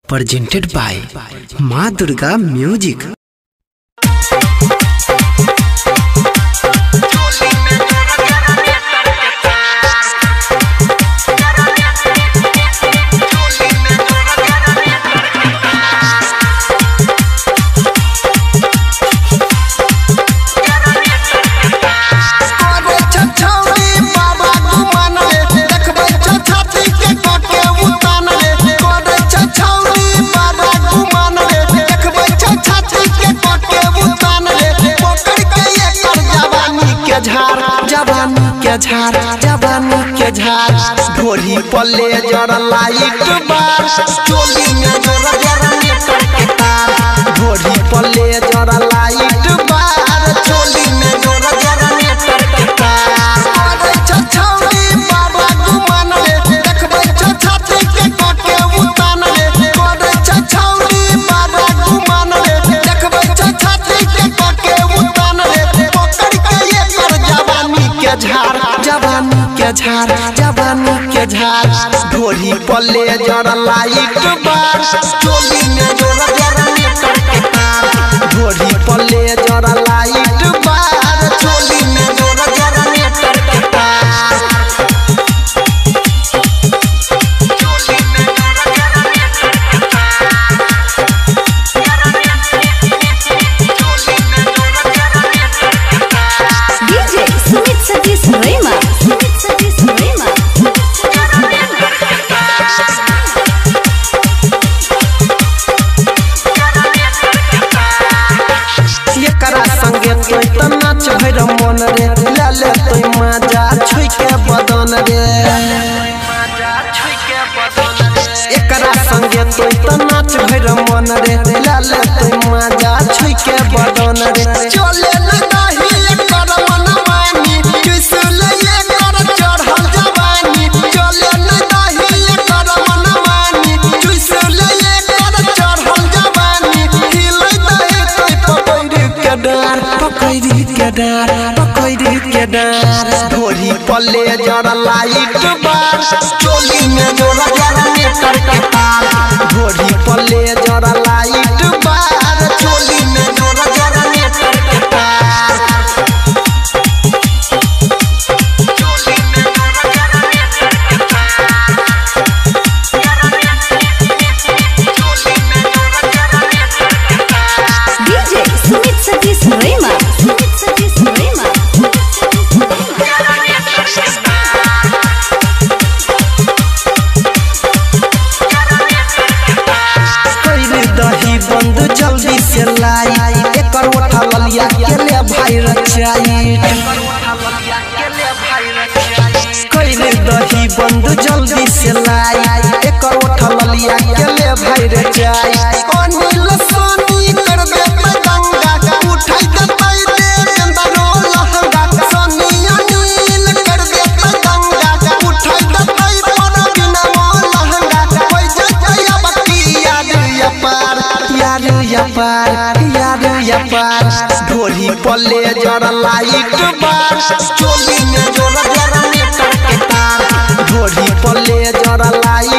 presented by Ma Durga Music। जवानी के झार ढोली पल्ले जरा लाइट बार चोली में जोरा जरा मीटर के तार ढोली पल्ले जरा लाइट बार चोली में जोरा जरा मीटर के तार अरे छछौड़ी बाबा गुमान रे देखबै छछाती के कके उतान रे अरे छछौड़ी बाबा गुमान रे देखबै छछाती के कके उतान रे पकड़ के एकर जवानी के झार जवानी के झार ढोली पल्ले जरा लाइट बार चोली में जोरा जरा मीटर के तार ढोली पल्ले जरा लाइट बार चोली में जोरा जरा मीटर के तार चोली में जोरा जरा मीटर के तार DJ Sumit Satish Rema। नाच भैर मन रे ले तो मजा छुई के बदन रे एकरा संगे तो नाच भैर मन रे ले तो मजा छुई के बदन रे चले लगाही एकर मनमानी किसले एकर चढ़ल जवानी चले लगाही एकर मनमानी किसले एकर चढ़ल जवानी हिलै दे तो पकड़ के डार ढोली पल्ले जरा लाइट बार चोली में जोरा जरा मीटर के तार ढोली पल्ले जरा लाइट बार चोली में जोरा जरा मीटर के तार चोली में जोरा जरा मीटर के तार चोली में जोरा जरा मीटर के तार DJ Sumit Satish Rema। बंद जल्दी से लाई एकर उठा ललिया के ले भाई रचाई कइले दही बंद जल्दी से लाई एकर उठा ललिया के ले भाई रचाई अनिल सोनी कर दे गंगा उठाई दे दे अंदरो लहंगा सोनी अनिल कर दे गंगा उठाई दे पर बिना लहंगा कोई जया बकी याद या पार ढोली पल्ले जरा लाइट बार चोली में जोरा जरा मीटर के तार ढोली पल्ले जरा लाइट